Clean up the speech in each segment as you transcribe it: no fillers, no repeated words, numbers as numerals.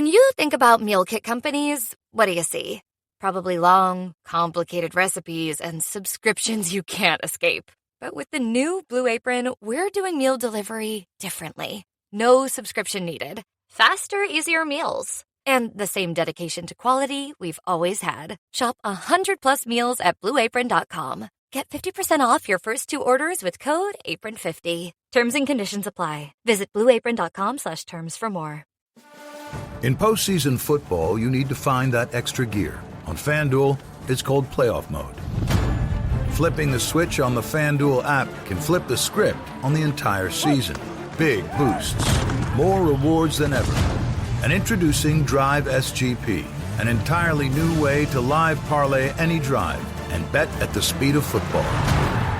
When you think about meal kit companies, what do you see? Probably long, complicated recipes and subscriptions you can't escape. But with the new Blue Apron, we're doing meal delivery differently. No subscription needed. Faster, easier meals. And the same dedication to quality we've always had. Shop 100+ meals at blueapron.com. Get 50% off your first 2 orders with code APRON50. Terms and conditions apply. Visit blueapron.com/terms for more. In postseason football, you need to find that extra gear. On FanDuel, it's called playoff mode. Flipping the switch on the FanDuel app can flip the script on the entire season. Big boosts, more rewards than ever. And introducing Drive SGP, an entirely new way to live parlay any drive and bet at the speed of football.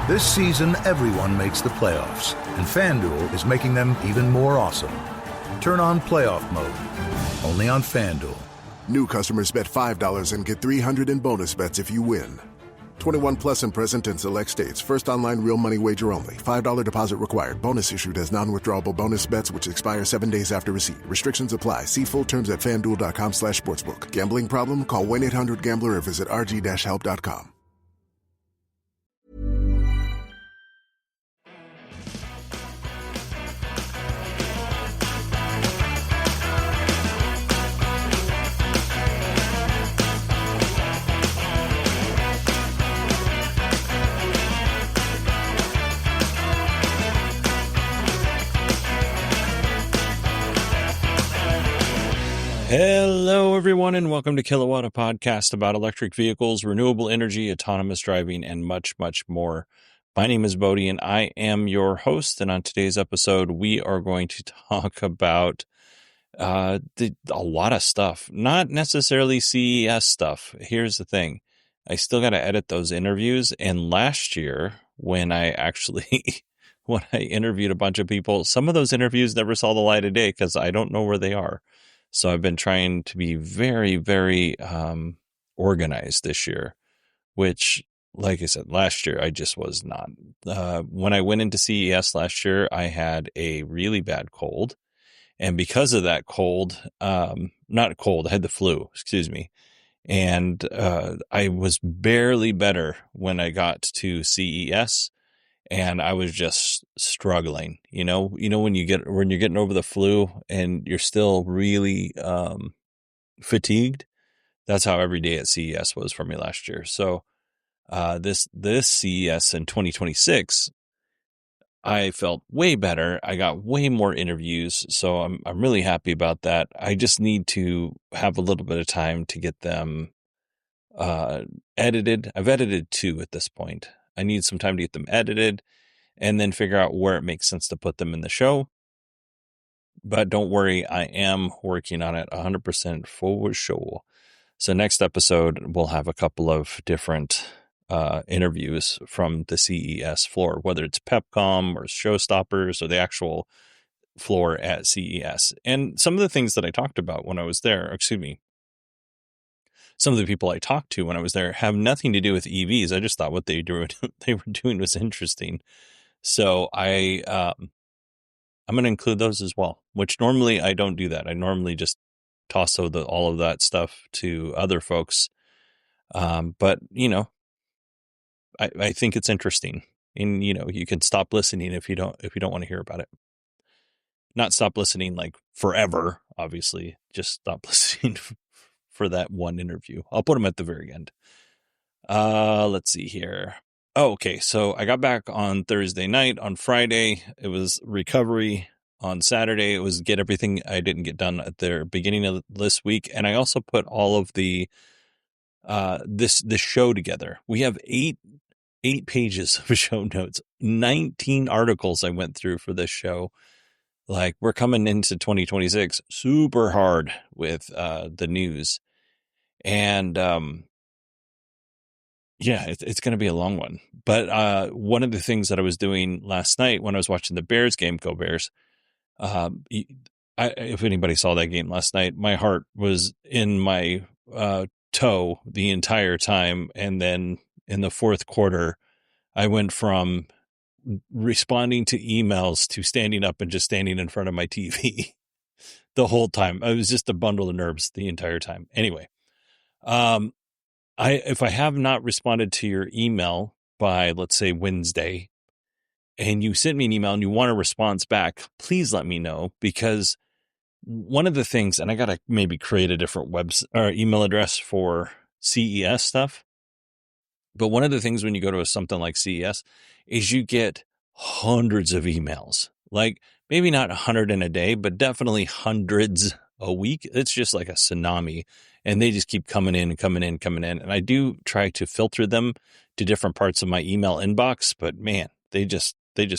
This season, everyone makes the playoffs, and FanDuel is making them even more awesome. Turn on playoff mode, only on FanDuel. New customers bet $5 and get $300 in bonus bets if you win. 21 plus and present in select states. First online real money wager only. $5 deposit required. Bonus issued as non-withdrawable bonus bets which expire 7 days after receipt. Restrictions apply. See full terms at FanDuel.com/sportsbook. Gambling problem? Call 1-800-GAMBLER or visit rg-help.com. Hello, everyone, and welcome to Kilowatt, a podcast about electric vehicles, renewable energy, autonomous driving, and much, much more. My name is Bodie, and I am your host. And on today's episode, we are going to talk about a lot of stuff, not necessarily CES stuff. Here's the thing. I still got to edit those interviews. And last year, when I interviewed a bunch of people, some of those interviews never saw the light of day because I don't know where they are. So I've been trying to be very, very organized this year, which, like I said, last year I just was not. When I went into CES last year, I had a really bad cold. And because of that cold, not cold, I had the flu, excuse me. And I was barely better when I got to CES. And I was just struggling, when you're getting over the flu and you're still really fatigued. That's how every day at CES was for me last year. So this CES in 2026, I felt way better. I got way more interviews, so I'm really happy about that. I just need to have a little bit of time to get them edited. I've edited 2 at this point. I need some time to get them edited and then figure out where it makes sense to put them in the show. But don't worry, I am working on it 100% for sure. So next episode, we'll have a couple of different interviews from the CES floor, whether it's Pepcom or Showstoppers or the actual floor at CES. And some of the things that I talked about when I was there, some of the people I talked to when I was there have nothing to do with EVs. I just thought what they were doing was interesting. So I'm going to include those as well, which normally I don't do that. I normally just toss all of that stuff to other folks. But, I think it's interesting. And, you can stop listening if you don't want to hear about it. Not stop listening like forever, obviously. Just stop listening for that one interview. I'll put them at the very end. Let's see here. Oh, okay. So I got back on Thursday night. On Friday, it was recovery. On Saturday, it was get everything I didn't get done at the beginning of this week. And I also put all of the this show together. We have eight pages of show notes, 19 articles I went through for this show. Like, we're coming into 2026 super hard with the news. And it's going to be a long one. But one of the things that I was doing last night when I was watching the Bears game, go Bears, if anybody saw that game last night, my heart was in my toe the entire time. And then in the fourth quarter, I went from responding to emails to standing up and just standing in front of my TV. the whole time. I was just a bundle of nerves the entire time. Anyway, if I have not responded to your email by, let's say, Wednesday, and you sent me an email and you want a response back, please let me know, because one of the things, and I got to maybe create a different or email address for CES stuff. But one of the things when you go to something like CES is you get hundreds of emails, like maybe not 100 in a day, but definitely hundreds a week. It's just like a tsunami, and they just keep coming in and coming in, coming in. And I do try to filter them to different parts of my email inbox, but man, they just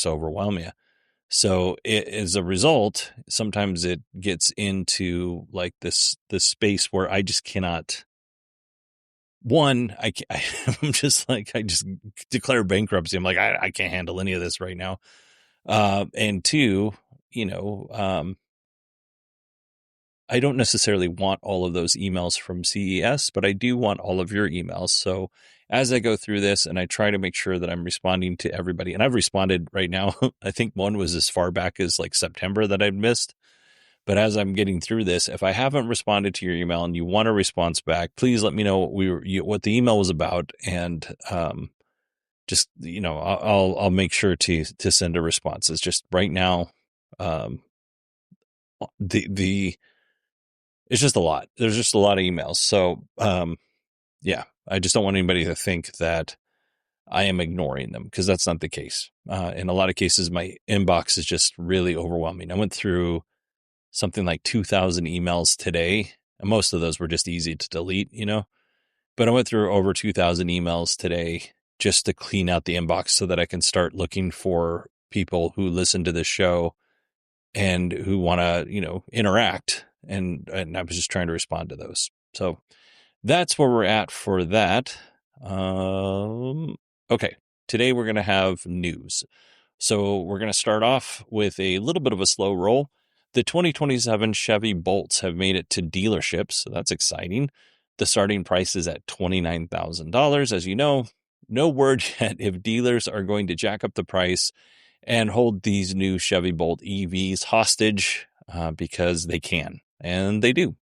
overwhelm you. So as a result, sometimes it gets into like this space where I just cannot. One, I'm just like, I just declare bankruptcy. I'm like, I can't handle any of this right now. And two, I don't necessarily want all of those emails from CES, but I do want all of your emails. So as I go through this and I try to make sure that I'm responding to everybody, and I've responded right now, I think one was as far back as like September that I'd missed. But as I'm getting through this, if I haven't responded to your email and you want a response back, please let me know what the email was about, and just I'll make sure to send a response. It's just right now, it's just a lot. There's just a lot of emails. So yeah, I just don't want anybody to think that I am ignoring them, because that's not the case. In a lot of cases, my inbox is just really overwhelming. I went through something like 2,000 emails today, and most of those were just easy to delete, but I went through over 2,000 emails today just to clean out the inbox so that I can start looking for people who listen to this show and who want to, interact. And I was just trying to respond to those. So that's where we're at for that. Okay. Today we're going to have news. So we're going to start off with a little bit of a slow roll. The 2027 Chevy Bolts have made it to dealerships, so that's exciting. The starting price is at $29,000. As you know, no word yet if dealers are going to jack up the price and hold these new Chevy Bolt EVs hostage, because they can, and they do.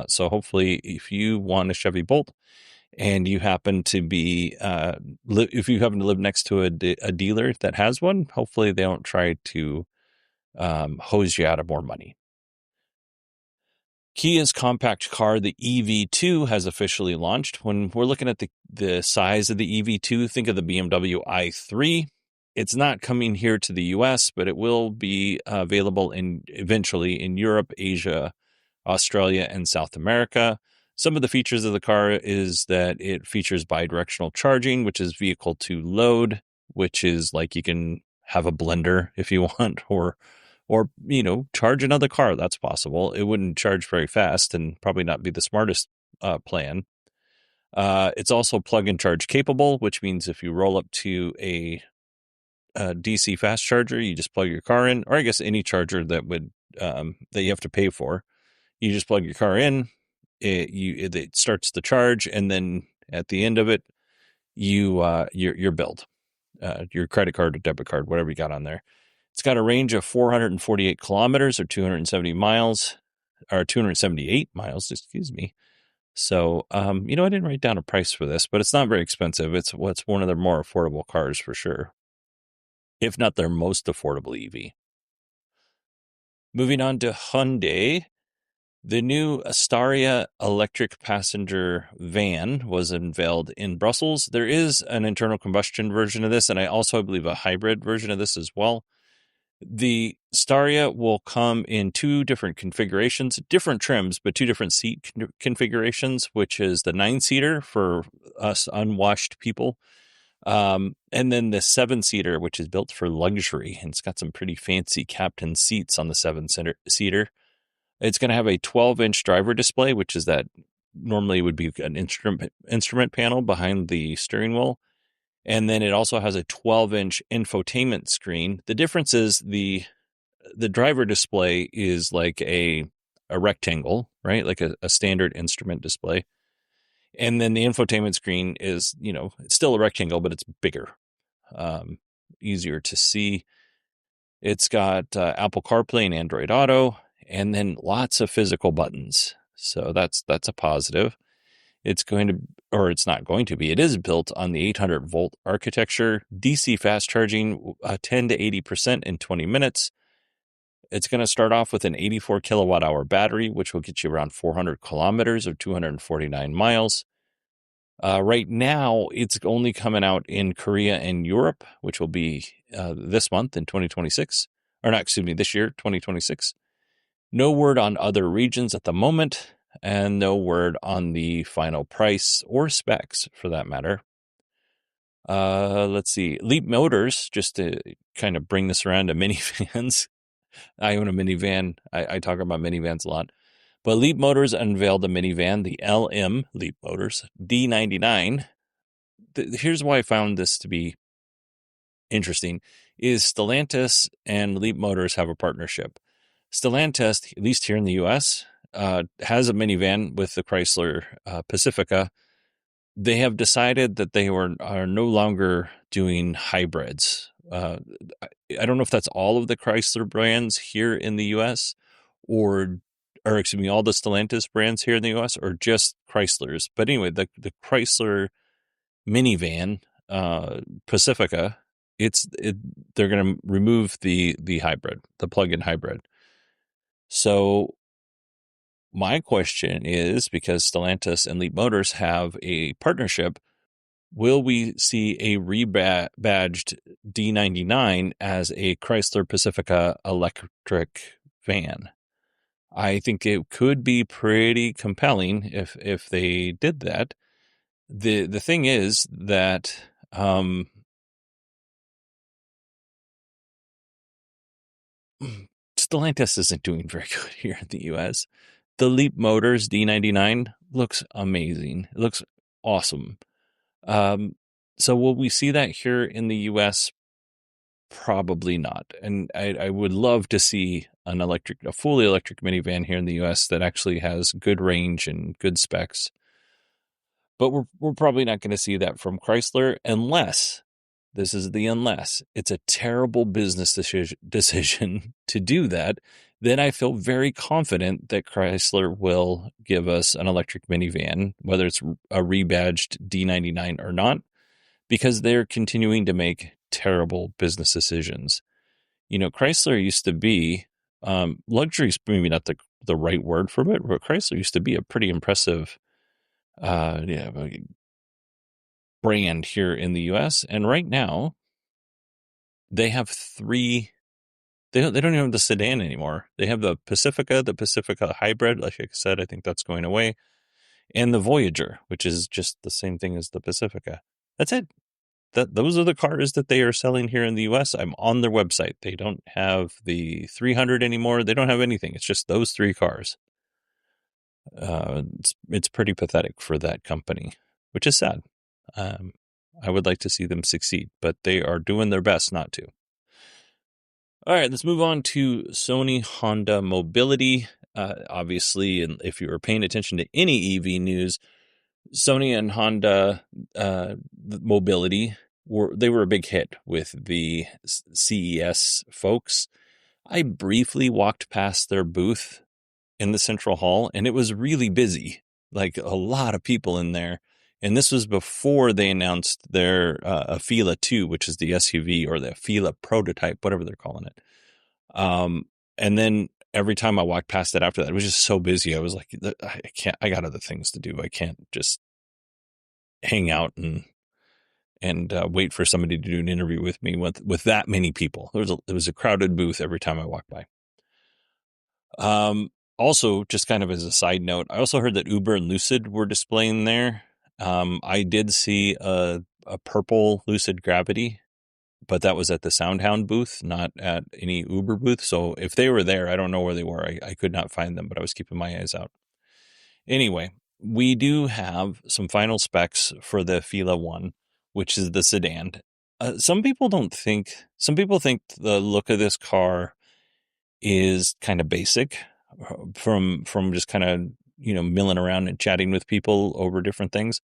So hopefully, if you want a Chevy Bolt and you happen to be, if you happen to live next to a dealer that has one, hopefully they don't try to hose you out of more money. Kia's compact car, the EV2, has officially launched. When we're looking at the size of the EV2, think of the BMW i3. It's not coming here to the US, but it will be available eventually in Europe, Asia, Australia, and South America. Some of the features of the car is that it features bidirectional charging, which is vehicle to load, which is like you can have a blender if you want, or charge another car. That's possible. It wouldn't charge very fast and probably not be the smartest plan. It's also plug and charge capable, which means if you roll up to a DC fast charger, you just plug your car in, or I guess any charger that would that you have to pay for. You just plug your car in, it starts the charge, and then at the end of it, you're billed, your credit card or debit card, whatever you got on there. It's got a range of 448 kilometers or 278 miles, excuse me. So, I didn't write down a price for this, but it's not very expensive. It's one of their more affordable cars for sure, if not their most affordable EV. Moving on to Hyundai, the new Astaria electric passenger van was unveiled in Brussels. There is an internal combustion version of this, and I also believe a hybrid version of this as well. The Staria will come in two different configurations, different trims, but two different seat configurations, which is the 9-seater for us unwashed people. And then the 7-seater, which is built for luxury. And it's got some pretty fancy captain seats on the 7-seater. It's going to have a 12-inch driver display, which is that normally would be an instrument panel behind the steering wheel. And then it also has a 12-inch infotainment screen. The difference is the driver display is like a rectangle, right? Like a standard instrument display. And then the infotainment screen is, it's still a rectangle, but it's bigger, easier to see. It's got Apple CarPlay and Android Auto. and then lots of physical buttons. So that's a positive. It's going to, or it's not going to be, it is built on the 800 volt architecture, DC fast charging, 10 to 80% in 20 minutes. It's going to start off with an 84 kilowatt hour battery, which will get you around 400 kilometers or 249 miles. Right now, it's only coming out in Korea and Europe, which will be this month in 2026. Or not, excuse me, this year, 2026. No word on other regions at the moment, and no word on the final price or specs for that matter. Let's see. Leap Motors, just to kind of bring this around to minivans. I own a minivan. I talk about minivans a lot. But Leap Motors unveiled a minivan, the LM Leap Motors D99. Here's why I found this to be interesting, is Stellantis and Leap Motors have a partnership. Stellantis, at least here in the U.S., has a minivan with the Chrysler Pacifica. They have decided that they are no longer doing hybrids. I don't know if that's all of the Chrysler brands here in the U.S. or excuse me, all the Stellantis brands here in the U.S. or just Chryslers. But anyway, the Chrysler minivan Pacifica, they're going to remove the hybrid, the plug-in hybrid. So my question is, because Stellantis and Leap Motors have a partnership, will we see a rebadged D99 as a Chrysler Pacifica electric van? I think it could be pretty compelling if they did that. The thing is that Stellantis isn't doing very good here in the U.S. The Leap Motors D99 looks amazing. It looks awesome. So will we see that here in the U.S.? Probably not. And I would love to see a fully electric minivan here in the U.S. that actually has good range and good specs. But we're probably not going to see that from Chrysler unless it's a terrible business decision to do that. Then I feel very confident that Chrysler will give us an electric minivan, whether it's a rebadged D99 or not, because they're continuing to make terrible business decisions. You know, Chrysler used to be, luxury is maybe not the right word for it, but Chrysler used to be a pretty impressive brand here in the U.S. And right now, they have three. They don't even have the sedan anymore. They have the Pacifica Hybrid. Like I said, I think that's going away, and the Voyager, which is just the same thing as the Pacifica. That's it. Those are the cars that they are selling here in the U.S. I'm on their website. They don't have the 300 anymore. They don't have anything. It's just those three cars. It's pretty pathetic for that company, which is sad. I would like to see them succeed, but they are doing their best not to. All right, let's move on to Sony Honda Mobility. Obviously, and if you were paying attention to any EV news, Sony and Honda Mobility were a big hit with the CES folks. I briefly walked past their booth in the central hall, and it was really busy, like a lot of people in there. And this was before they announced their AFEELA 2, which is the SUV, or the AFEELA prototype, whatever they're calling it. And then every time I walked past it after that, it was just so busy. I was like, I got other things to do. I can't just hang out and wait for somebody to do an interview with me with that many people. There was a crowded booth every time I walked by. Also, just kind of as a side note, I also heard that Uber and Lucid were displaying there. I did see a purple Lucid Gravity, but that was at the SoundHound booth, not at any Uber booth. So if they were there, I don't know where they were. I could not find them, but I was keeping my eyes out. Anyway, we do have some final specs for the AFEELA 1, which is the sedan. Some people think the look of this car is kind of basic from just kind of, milling around and chatting with people over different things.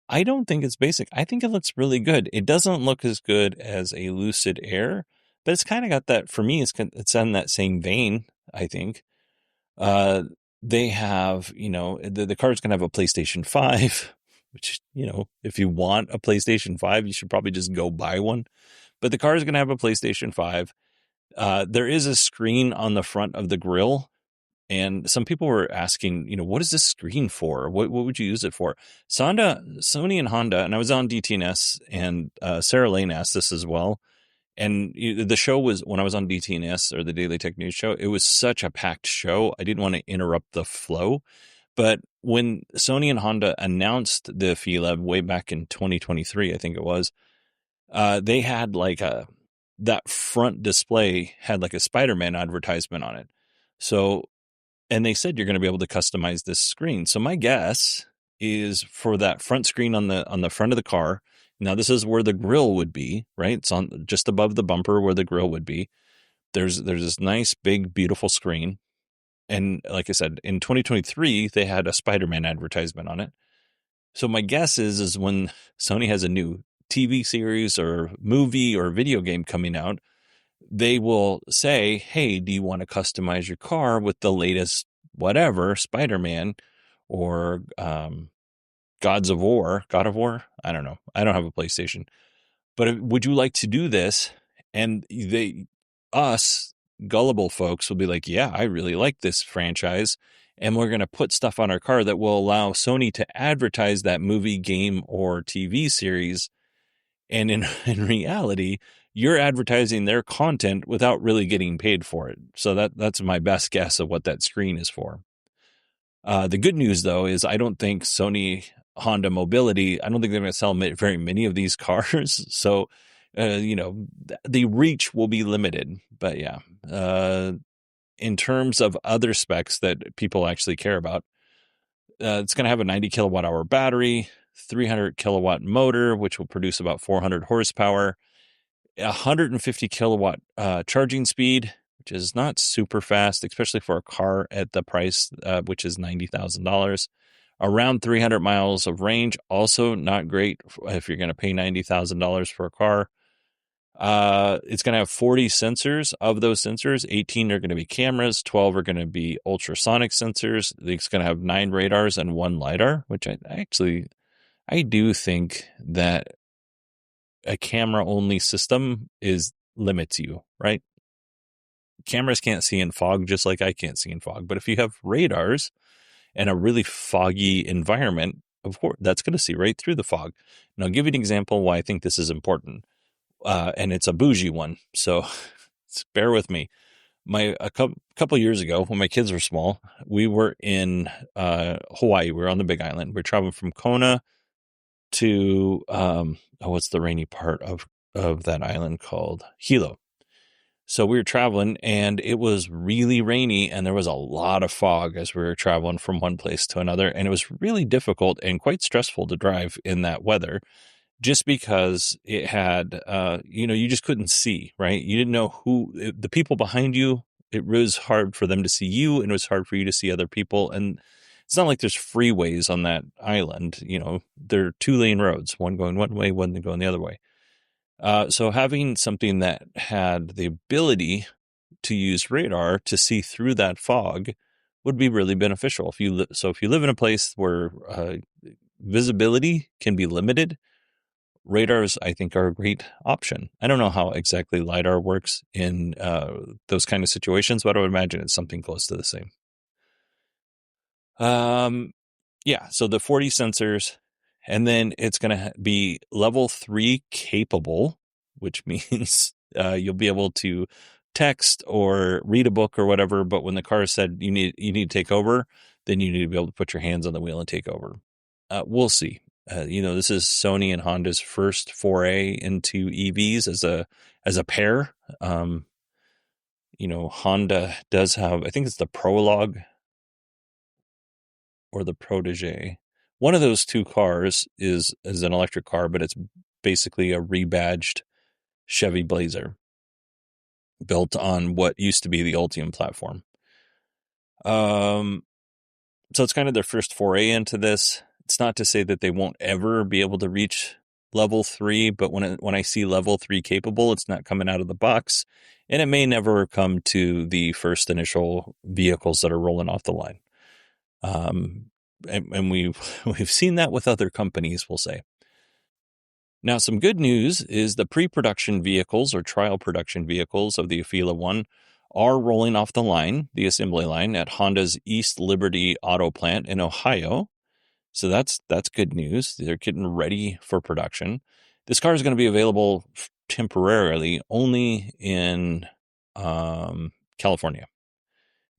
I don't think it's basic. I think it looks really good. It doesn't look as good as a Lucid Air, but it's kind of got that, for me, it's in that same vein, I think. They have, the car's going to have a PlayStation 5, which, if you want a PlayStation 5, you should probably just go buy one. But the car is going to have a PlayStation 5. There is a screen on the front of the grille. And some people were asking, what is this screen for? What would you use it for? Sony and Honda, and I was on DTNS, and Sarah Lane asked this as well. And the show was, when I was on DTNS, or the Daily Tech News show, it was such a packed show. I didn't want to interrupt the flow. But when Sony and Honda announced the AFEELA way back in 2023, I think it was, they had that front display had like a Spider-Man advertisement on it. So, and they said you're going to be able to customize this screen. So my guess is for that front screen on the front of the car. Now this is where the grille would be, right? It's on just above the bumper where the grille would be. There's this nice, big, beautiful screen. And like I said, in 2023, they had a Spider-Man advertisement on it. So my guess is when Sony has a new TV series or movie or video game coming out, they will say, hey, do you want to customize your car with the latest whatever, Spider-Man or God of War? I don't know. I don't have a PlayStation. But would you like to do this? And us gullible folks will be like, yeah, I really like this franchise. And we're going to put stuff on our car that will allow Sony to advertise that movie, game, or TV series. And in reality, you're advertising their content without really getting paid for it. So that's my best guess of what that screen is for. The good news, though, is I don't think Sony Honda Mobility, I don't think they're going to sell very many of these cars. So, the reach will be limited. But yeah, in terms of other specs that people actually care about, it's going to have a 90 kilowatt hour battery, 300 kilowatt motor, which will produce about 400 horsepower, 150 kilowatt charging speed, which is not super fast, especially for a car at the price, which is $90,000. Around 300 miles of range, also not great if you're going to pay $90,000 for a car. It's going to have 40 sensors. Of those sensors, 18 are going to be cameras, 12 are going to be ultrasonic sensors. It's going to have 9 radars and 1 LiDAR, which I do think that a camera-only system limits you, right? Cameras can't see in fog, just like I can't see in fog. But if you have radars and a really foggy environment, of course, that's going to see right through the fog. And I'll give you an example why I think this is important. And it's a bougie one, so bear with me. A couple years ago, when my kids were small, we were in Hawaii. We were on the Big Island. We were traveling from Kona to what's the rainy part of that island called? Hilo. So we were traveling, and it was really rainy, and there was a lot of fog as we were traveling from one place to another, and it was really difficult and quite stressful to drive in that weather, just because it had, you just couldn't see, right? You didn't know the people behind you. It was hard for them to see you, and it was hard for you to see other people. And it's not like there's freeways on that island. There are 2-lane roads, one going one way, one going the other way. So having something that had the ability to use radar to see through that fog would be really beneficial. If you live in a place where visibility can be limited, radars, I think, are a great option. I don't know how exactly LiDAR works in those kind of situations, but I would imagine it's something close to the same. So the 40 sensors, and then it's going to be level 3 capable, which means you'll be able to text or read a book or whatever. But when the car said you need to take over, then you need to be able to put your hands on the wheel and take over. We'll see. This is Sony and Honda's first foray into EVs as a pair. Honda does have, I think it's the Prologue or the Protege. One of those two cars is an electric car, but it's basically a rebadged Chevy Blazer built on what used to be the Ultium platform. So it's kind of their first foray into this. It's not to say that they won't ever be able to reach level 3, but when I see level 3 capable, it's not coming out of the box, and it may never come to the first initial vehicles that are rolling off the line. And we've seen that with other companies, we'll say. Now, some good news is the pre-production vehicles or trial production vehicles of the AFEELA 1 are rolling off the line, the assembly line, at Honda's East Liberty Auto Plant in Ohio. So that's good news. They're getting ready for production. This car is going to be available temporarily only in California.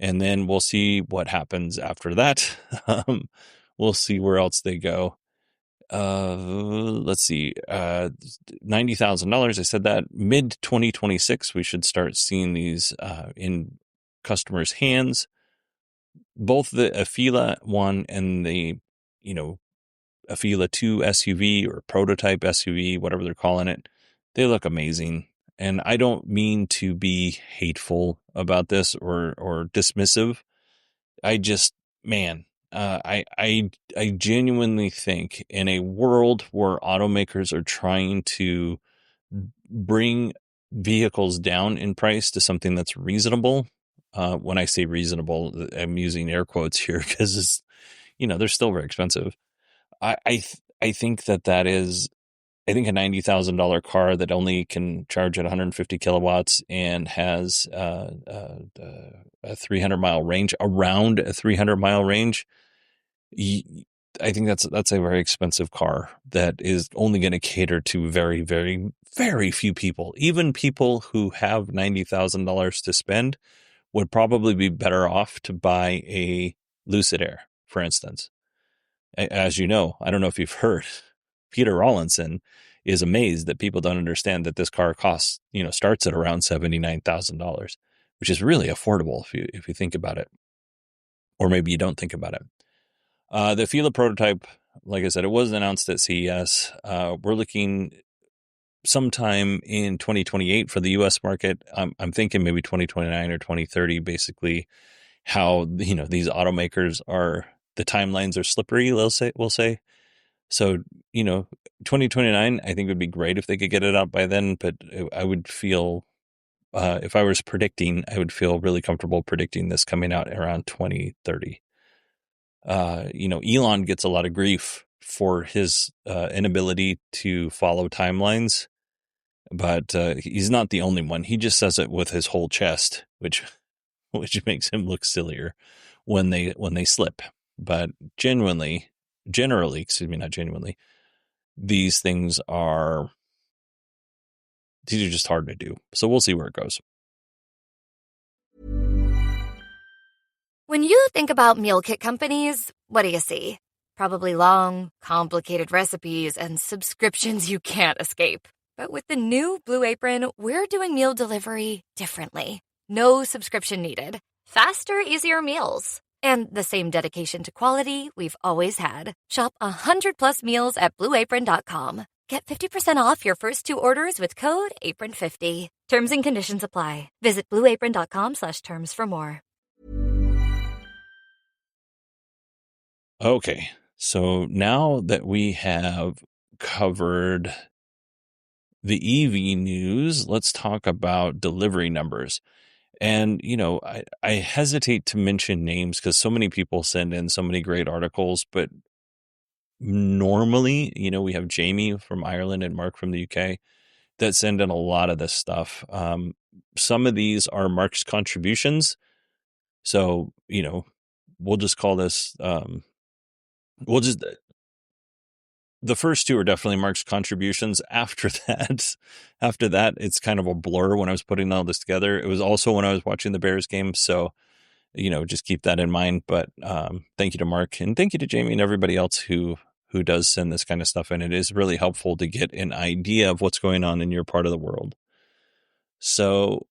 And then we'll see what happens after that. We'll see where else they go. Let's see, $90,000. I said that mid 2026, we should start seeing these in customers' hands. Both the AFEELA 1 and the, AFEELA 2 SUV or prototype SUV, whatever they're calling it, they look amazing. And I don't mean to be hateful about this or dismissive. I just, man, I genuinely think in a world where automakers are trying to bring vehicles down in price to something that's reasonable. When I say reasonable, I'm using air quotes here because it's, they're still very expensive. I think that is, I think a $90,000 car that only can charge at 150 kilowatts and has a 300-mile range, around a 300-mile range. I think that's a very expensive car that is only going to cater to very, very, very few people. Even people who have $90,000 to spend would probably be better off to buy a Lucid Air, for instance. As you know, I don't know if you've heard, Peter Rawlinson is amazed that people don't understand that this car costs, starts at around $79,000, which is really affordable if you think about it, or maybe you don't think about it. The AFEELA prototype, like I said, it was announced at CES. We're looking sometime in 2028 for the U.S. market. I'm thinking maybe 2029 or 2030, basically how, these automakers are, the timelines are slippery, we'll say. So, 2029, I think would be great if they could get it out by then, but I would feel, if I was predicting, I would feel really comfortable predicting this coming out around 2030. Elon gets a lot of grief for his inability to follow timelines, but he's not the only one. He just says it with his whole chest, which makes him look sillier when they slip. But generally, these things are just hard to do. So we'll see where it goes. When you think about meal kit companies, what do you see? Probably long, complicated recipes and subscriptions you can't escape. But with the new Blue Apron, we're doing meal delivery differently. No subscription needed. Faster, easier meals. And the same dedication to quality we've always had. Shop 100+ meals at BlueApron.com. Get 50% off your first 2 orders with code APRON50. Terms and conditions apply. Visit BlueApron.com/terms for more. Okay, so now that we have covered the EV news, let's talk about delivery numbers. And, I hesitate to mention names because so many people send in so many great articles, but normally, we have Jamie from Ireland and Mark from the UK that send in a lot of this stuff. Some of these are Mark's contributions. So, we'll just call this, the first 2 are definitely Mark's contributions. After that, it's kind of a blur when I was putting all this together. It was also when I was watching the Bears game. So, just keep that in mind. But thank you to Mark, and thank you to Jamie and everybody else who does send this kind of stuff in. It is really helpful to get an idea of what's going on in your part of the world. So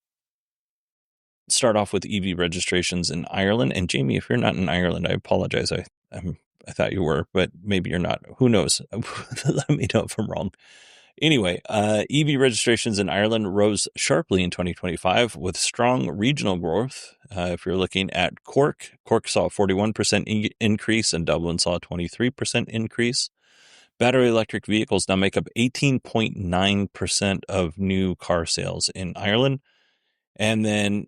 start off with EV registrations in Ireland. And Jamie, if you're not in Ireland, I apologize. I thought you were, but maybe you're not. Who knows? Let me know if I'm wrong. Anyway, EV registrations in Ireland rose sharply in 2025 with strong regional growth. If you're looking at Cork saw a 41% increase and Dublin saw a 23% increase. Battery electric vehicles now make up 18.9% of new car sales in Ireland. And then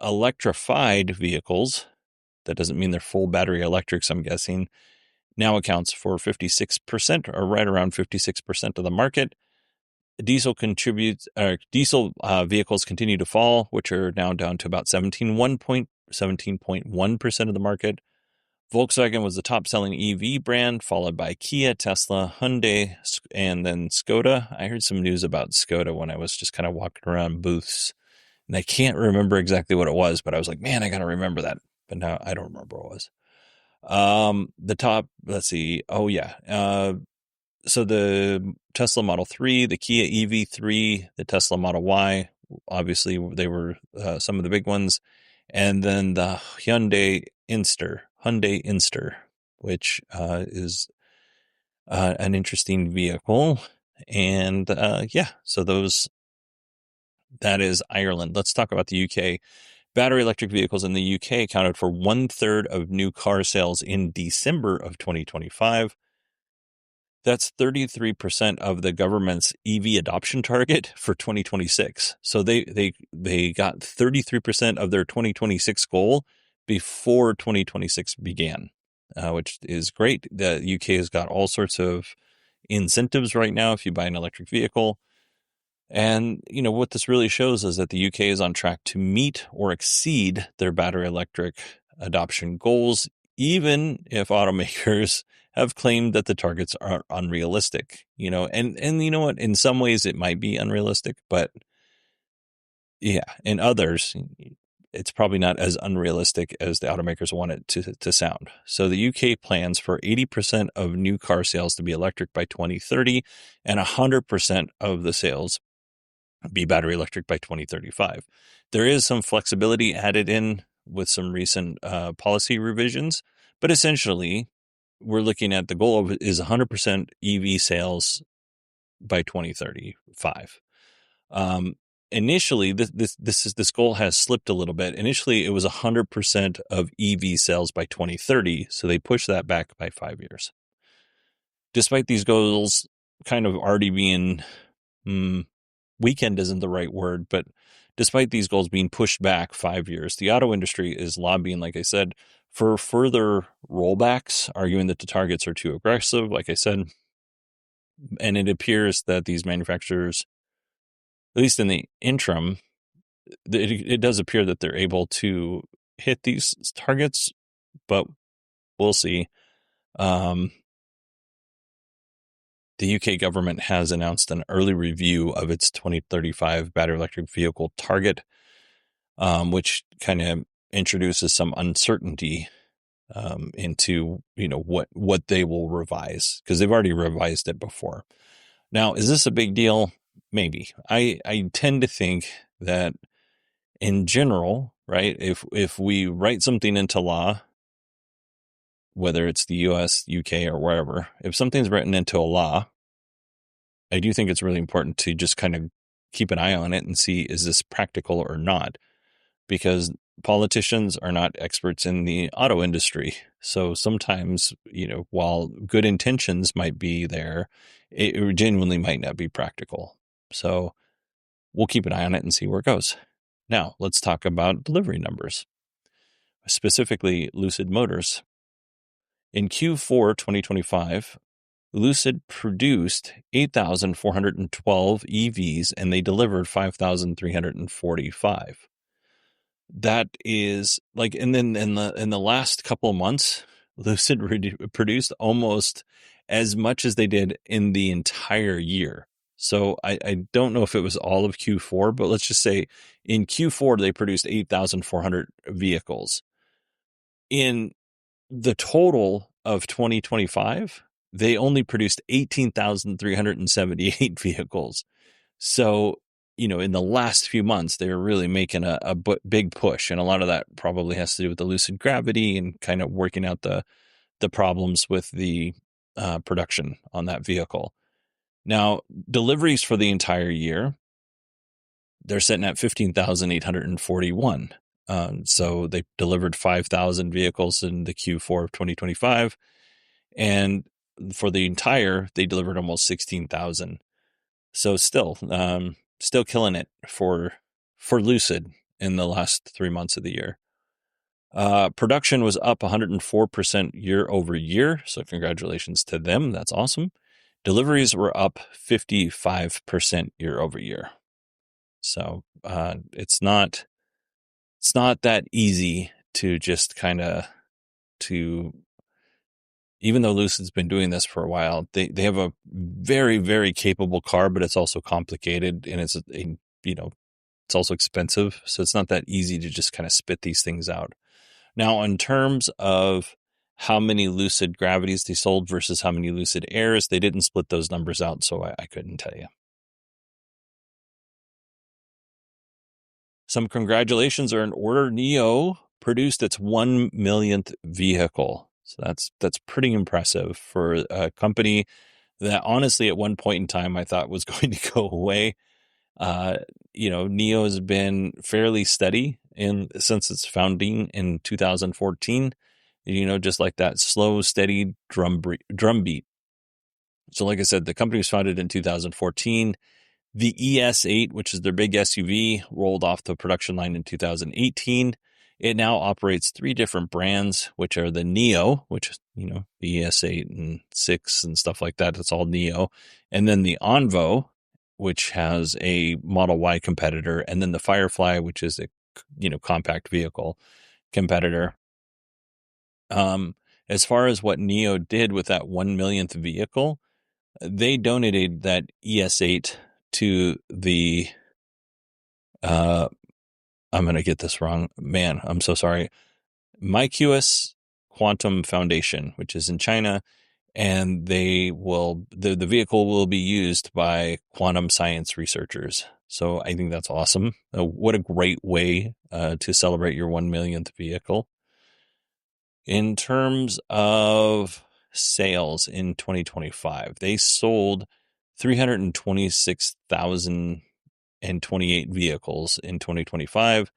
electrified vehicles, that doesn't mean they're full battery electrics, I'm guessing, now accounts for 56%, or right around 56% of the market. Diesel vehicles continue to fall, which are now down to about 17.1% of the market. Volkswagen was the top-selling EV brand, followed by Kia, Tesla, Hyundai, and then Skoda. I heard some news about Skoda when I was just kind of walking around booths, and I can't remember exactly what it was, but I was like, man, I got to remember that. But now I don't remember what it was. The top, let's see. Oh, yeah. So the Tesla Model 3, the Kia EV3, the Tesla Model Y, obviously they were some of the big ones. And then the Hyundai Inster, which is an interesting vehicle. And so that is Ireland. Let's talk about the UK. Battery electric vehicles in the UK accounted for 1/3 of new car sales in December of 2025. That's 33% of the government's EV adoption target for 2026. So they got 33% of their 2026 goal before 2026 began, which is great. The UK has got all sorts of incentives right now if you buy an electric vehicle. And, what this really shows is that the UK is on track to meet or exceed their battery electric adoption goals, even if automakers have claimed that the targets are unrealistic, and you know what, in some ways it might be unrealistic, but yeah, in others, it's probably not as unrealistic as the automakers want it to sound. So the UK plans for 80% of new car sales to be electric by 2030 and 100% of the sales be battery electric by 2035. There is some flexibility added in with some recent policy revisions, but essentially we're looking at the goal is 100% EV sales by 2035. Initially, this goal has slipped a little bit. Initially, it was 100% of EV sales by 2030, so they pushed that back by 5 years. Despite these goals kind of already being weekend isn't the right word, but despite these goals being pushed back 5 years, the auto industry is lobbying, like I said, for further rollbacks, arguing that the targets are too aggressive, like I said. And it appears that these manufacturers, at least in the interim, it does appear that they're able to hit these targets, but we'll see. The UK government has announced an early review of its 2035 battery electric vehicle target, which kind of introduces some uncertainty into what they will revise, because they've already revised it before. Now, is this a big deal? Maybe. I tend to think that in general, right, if we write something into law, whether it's the US, UK, or wherever, if something's written into a law, I do think it's really important to just kind of keep an eye on it and see, is this practical or not? Because politicians are not experts in the auto industry. So sometimes, while good intentions might be there, it genuinely might not be practical. So we'll keep an eye on it and see where it goes. Now, let's talk about delivery numbers, specifically Lucid Motors. In Q4 2025, Lucid produced 8,412 EVs and they delivered 5,345. That is like, and then in the last couple of months, Lucid produced almost as much as they did in the entire year. So I don't know if it was all of Q4, but let's just say in Q4, they produced 8,400 vehicles. In the total of 2025, they only produced 18,378 vehicles. So, in the last few months, they were really making a big push. And a lot of that probably has to do with the Lucid Gravity and kind of working out the problems with the production on that vehicle. Now, deliveries for the entire year, they're sitting at 15,841. So they delivered 5,000 vehicles in the Q4 of 2025. And for the entire, they delivered almost 16,000. So still killing it for Lucid in the last 3 months of the year. Production was up 104% year over year. So congratulations to them. That's awesome. Deliveries were up 55% year over year. So it's not that easy to just kind of even though Lucid's been doing this for a while, they have a very, very capable car, but it's also complicated and it's also expensive. So it's not that easy to just kind of spit these things out. Now, in terms of how many Lucid Gravities they sold versus how many Lucid Airs, they didn't split those numbers out, so I couldn't tell you. Some congratulations are in order. NIO produced its 1 millionth vehicle. So that's pretty impressive for a company that honestly at one point in time I thought was going to go away. NIO has been fairly steady since its founding in 2014. Just like that slow, steady drum beat. So like I said, the company was founded in 2014. The ES8, which is their big SUV, rolled off the production line in 2018. It now operates 3 different brands, which are the NIO, which is, the ES8 and 6 and stuff like that. It's all NIO. And then the Envo, which has a Model Y competitor. And then the Firefly, which is a, compact vehicle competitor. As far as what NIO did with that 1 millionth vehicle, they donated that ES8 to the, I'm going to get this wrong. Man, I'm so sorry. MyQS Quantum Foundation, which is in China, and the vehicle will be used by quantum science researchers. So I think that's awesome. What a great way to celebrate your 1 millionth vehicle. In terms of sales in 2025, they sold 326,028 vehicles in 2025.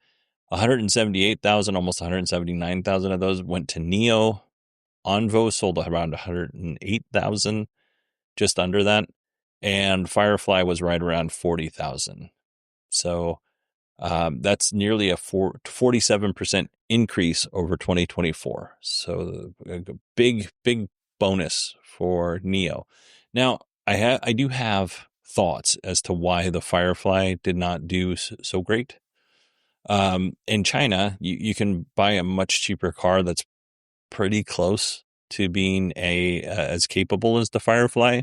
178,000, almost 179,000 of those went to NIO. Envo sold around 108,000, just under that. And Firefly was right around 40,000. So that's nearly a 47% increase over 2024. So a big bonus for NIO. Now, I do have thoughts as to why the Firefly did not do so great. In China, you can buy a much cheaper car that's pretty close to being as capable as the Firefly.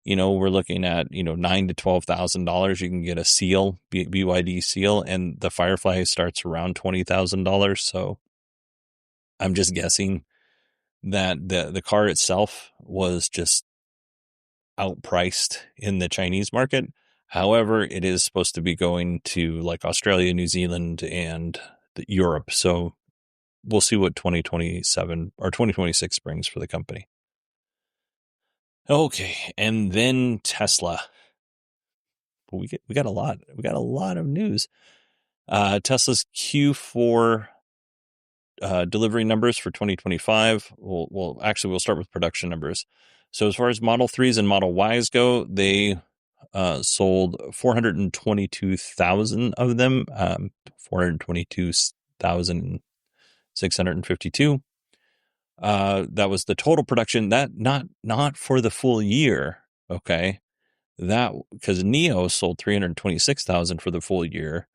We're looking at $9,000 to $12,000. You can get a Seal, BYD Seal, and the Firefly starts around $20,000. So I'm just guessing that the car itself was just outpriced in the Chinese market. However, it is supposed to be going to like Australia, New Zealand, and Europe. So we'll see what 2027 or 2026 brings for the company. Okay, and then Tesla. We got a lot. We got a lot of news. Tesla's Q4 delivery numbers for 2025. We'll start with production numbers. So as far as Model 3s and Model Ys go, they sold 422,000 of them, 422,652. That was the total production. That not for the full year. Okay. That because NIO sold 326,000 for the full year.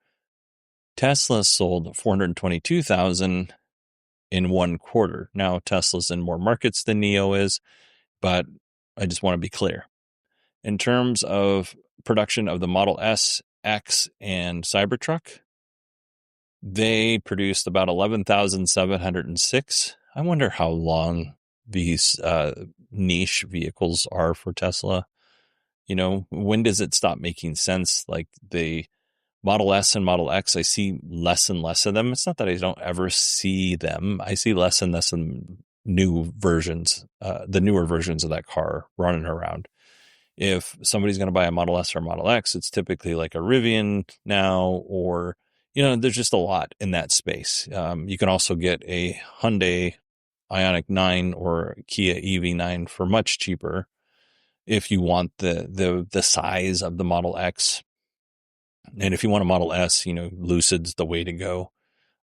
Tesla sold 422,000 in one quarter. Now Tesla's in more markets than NIO is, but I just want to be clear. In terms of production of the Model S, X, and Cybertruck, they produced about 11,706. I wonder how long these niche vehicles are for Tesla. When does it stop making sense? Like the Model S and Model X, I see less and less of them. It's not that I don't ever see them. I see less and less new versions, the newer versions of that car running around. If somebody's going to buy a Model S or Model X, it's typically like a Rivian now, or, there's just a lot in that space. You can also get a Hyundai Ioniq 9 or Kia EV9 for much cheaper if you want the size of the Model X. And if you want a Model S, Lucid's the way to go.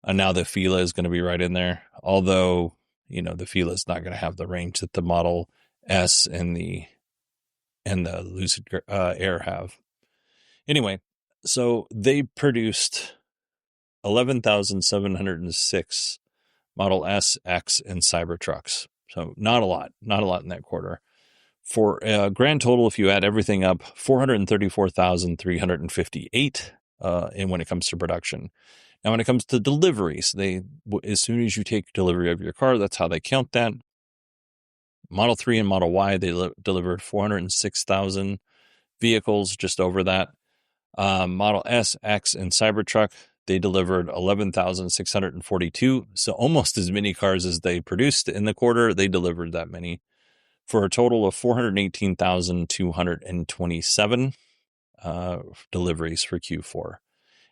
And now the AFEELA is going to be right in there. Although, the AFEELA is not going to have the range that the Model S and the Lucid Air have. Anyway, so they produced 11,706 Model S, X, and Cybertrucks. So not a lot in that quarter. For a grand total, if you add everything up, 434,358 and when it comes to production. Now, when it comes to deliveries, as soon as you take delivery of your car, that's how they count that. Model 3 and Model Y, they delivered 406,000 vehicles, just over that. Model S, X, and Cybertruck, they delivered 11,642. So almost as many cars as they produced in the quarter, they delivered that many, for a total of 418,227 deliveries for Q4.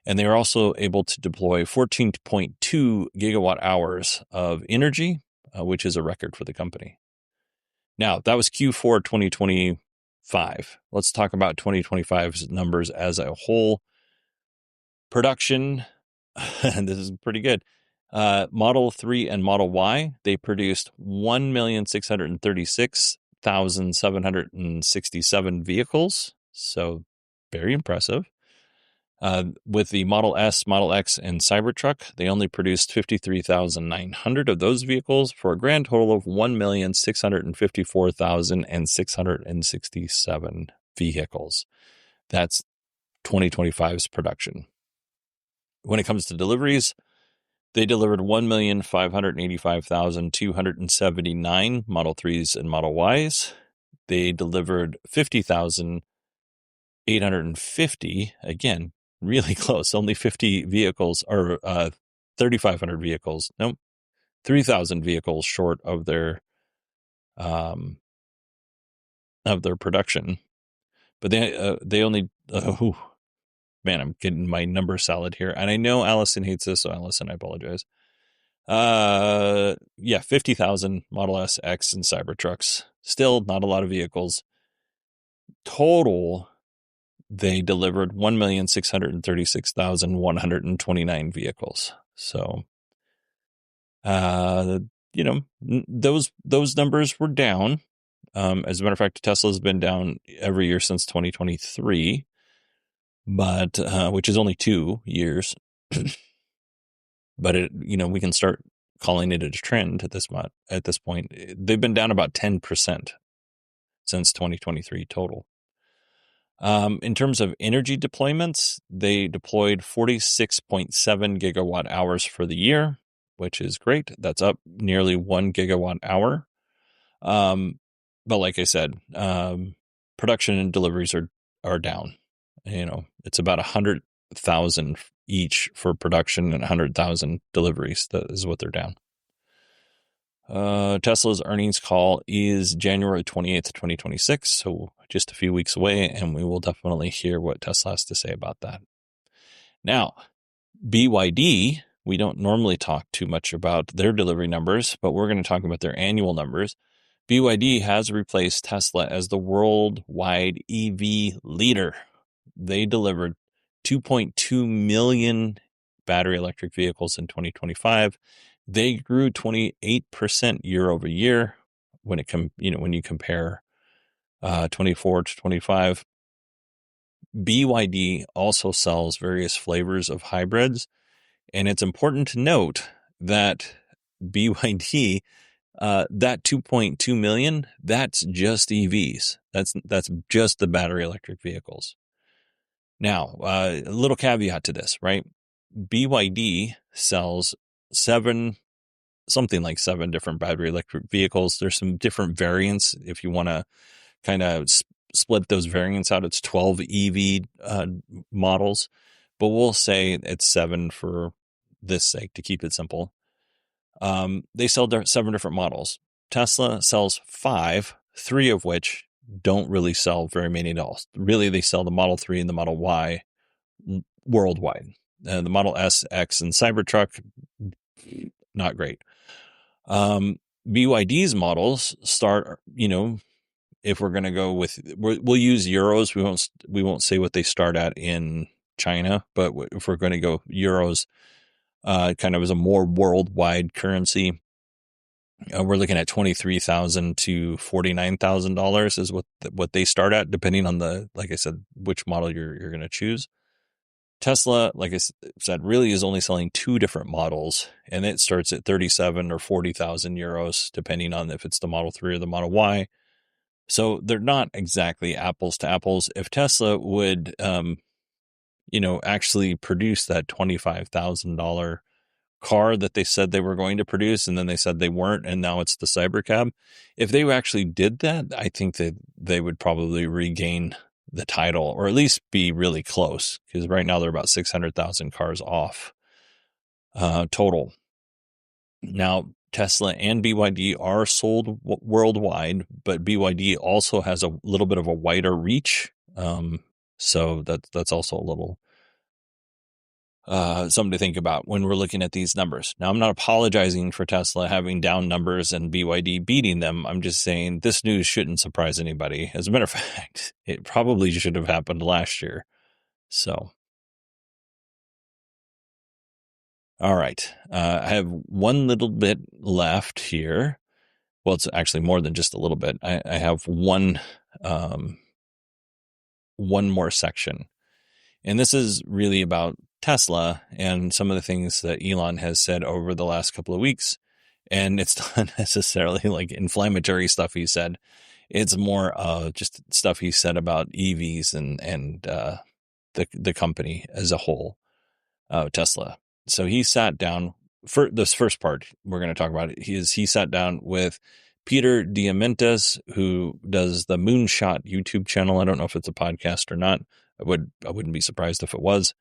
And they are also able to deploy 14.2 gigawatt hours of energy, which is a record for the company. Now, that was Q4 2025. Let's talk about 2025's numbers as a whole. Production, and this is pretty good. Model 3 and Model Y, they produced 1,636,767 vehicles. So very impressive. With the Model S, Model X, and Cybertruck, they only produced 53,900 of those vehicles for a grand total of 1,654,667 vehicles. That's 2025's production. When it comes to deliveries, they delivered 1,585,279 Model 3s and Model Ys. They delivered 50,850, again, really close, only 50 vehicles, or 3,500 vehicles. Nope, 3,000 vehicles short of their production. But they only, man, I'm getting my number salad here. And I know Allison hates this, so Allison, I apologize. 50,000 Model S, X, and Cybertrucks. Still not a lot of vehicles. Total, they delivered 1,636,129 vehicles. So, those numbers were down. As a matter of fact, Tesla's been down every year since 2023, but which is only 2 years. But we can start calling it a trend at this point. They've been down about 10% since 2023 total. In terms of energy deployments, they deployed 46.7 gigawatt hours for the year, which is great. That's up nearly 1 gigawatt hour. But like I said, production and deliveries are down. It's about 100,000 each for production and 100,000 deliveries. That is what they're down. Tesla's earnings call is January 28th, 2026, so just a few weeks away, and we will definitely hear what Tesla has to say about that. Now, BYD, we don't normally talk too much about their delivery numbers, but we're going to talk about their annual numbers. BYD has replaced Tesla as the worldwide EV leader. They delivered 2.2 million battery electric vehicles in 2025. They grew 28% year over year when you compare 24 to 25. BYD also sells various flavors of hybrids, and it's important to note that BYD, that 2.2 million, that's just EVs. That's just the battery electric vehicles. Now, a little caveat to this, right? BYD sells something like 7 different battery electric vehicles. There's some different variants. If you want to kind of split those variants out, it's 12 EV models, but we'll say it's 7 for this sake to keep it simple. They sell 7 different models. Tesla sells 5, 3 of which don't really sell very many at all. Really, they sell the Model 3 and the Model Y worldwide. The Model S, X, and Cybertruck, not great. BYD's models start, if we're going to go with, we'll use euros. We won't say what they start at in China, but if we're going to go euros, kind of as a more worldwide currency, we're looking at $23,000 to $49,000 is what they start at, depending on like I said, which model you're going to choose. Tesla, like I said, really is only selling 2 different models, and it starts at 37 or 40,000 euros, depending on if it's the Model 3 or the Model Y. So they're not exactly apples to apples. If Tesla would, actually produce that $25,000 car that they said they were going to produce, and then they said they weren't, and now it's the Cybercab. If they actually did that, I think that they would probably regain the title, or at least be really close, because right now they're about 600,000 cars off total. Now, Tesla and BYD are sold worldwide, but BYD also has a little bit of a wider reach. So that's also a little something to think about when we're looking at these numbers. Now, I'm not apologizing for Tesla having down numbers and BYD beating them. I'm just saying this news shouldn't surprise anybody. As a matter of fact, it probably should have happened last year. So, all right. I have one little bit left here. Well, it's actually more than just a little bit. I have one more section. And this is really about Tesla and some of the things that Elon has said over the last couple of weeks. And it's not necessarily like inflammatory stuff he said. It's more just stuff he said about EVs and the company as a whole, Tesla. So he sat down for this first part. We're going to talk about it. He sat down with Peter Diamandis, who does the Moonshot YouTube channel. I don't know if it's a podcast or not. I wouldn't be surprised if it was.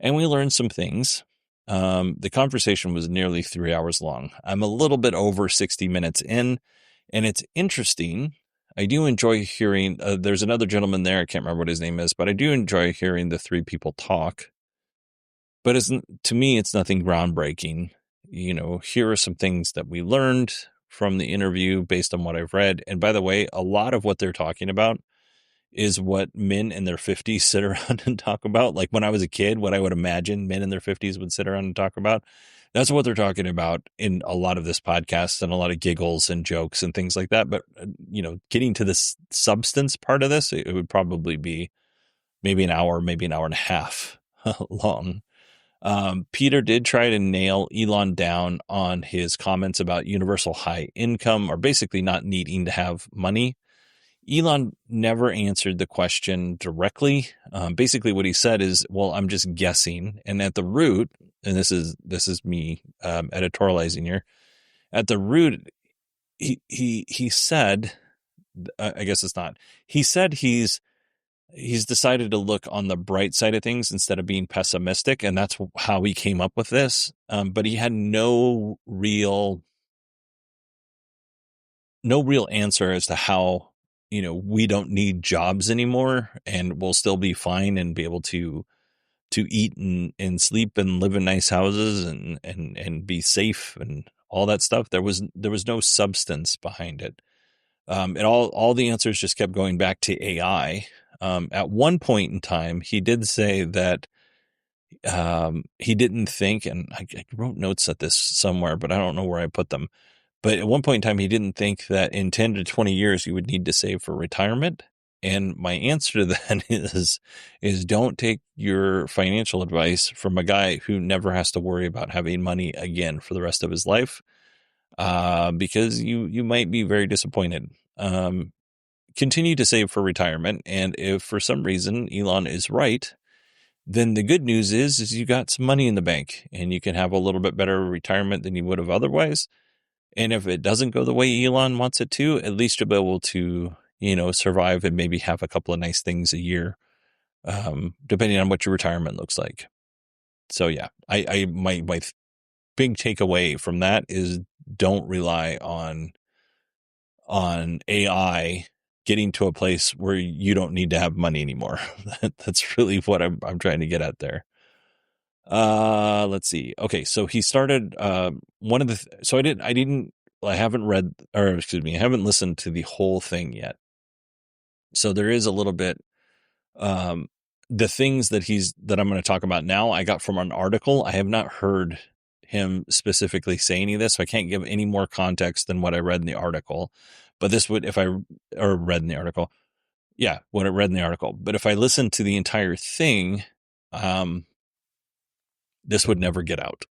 And we learned some things. The conversation was nearly 3 hours long. I'm a little bit over 60 minutes in, and it's interesting. I do enjoy hearing, there's another gentleman there. I can't remember what his name is, but I do enjoy hearing the 3 people talk. But to me, it's nothing groundbreaking. Here are some things that we learned from the interview based on what I've read. And by the way, a lot of what they're talking about is what men in their 50s sit around and talk about. Like when I was a kid, what I would imagine men in their 50s would sit around and talk about. That's what they're talking about in a lot of this podcast, and a lot of giggles and jokes and things like that. But, getting to this substance part of this, it would probably be maybe an hour and a half long. Peter did try to nail Elon down on his comments about universal high income, or basically not needing to have money. Elon never answered the question directly. Basically what he said is, well, I'm just guessing. And at the root, and this is me editorializing here, at the root, he said, I guess it's not, he said he's decided to look on the bright side of things instead of being pessimistic. And that's how he came up with this. But he had no real answer as to how, we don't need jobs anymore, and we'll still be fine and be able to eat and sleep and live in nice houses and be safe and all that stuff. There was no substance behind it. And all the answers just kept going back to AI. At one point in time, he did say that he didn't think, and I wrote notes at this somewhere, but I don't know where I put them. But at one point in time, he didn't think that in 10 to 20 years, you would need to save for retirement. And my answer to that is don't take your financial advice from a guy who never has to worry about having money again for the rest of his life, because you might be very disappointed. Continue to save for retirement. And if for some reason Elon is right, then the good news is you got some money in the bank and you can have a little bit better retirement than you would have otherwise. And if it doesn't go the way Elon wants it to, at least you'll be able to, survive and maybe have a couple of nice things a year, depending on what your retirement looks like. So yeah, my big takeaway from that is don't rely on AI getting to a place where you don't need to have money anymore. That's really what I'm trying to get at there. Let's see. Okay. So he started, so I didn't I haven't listened to the whole thing yet. So there is a little bit, the things that I'm going to talk about now, I got from an article. I have not heard him specifically say any of this, so I can't give any more context than what I read in the article. But this would, read in the article. Yeah, what I read in the article. But if I listened to the entire thing, this would never get out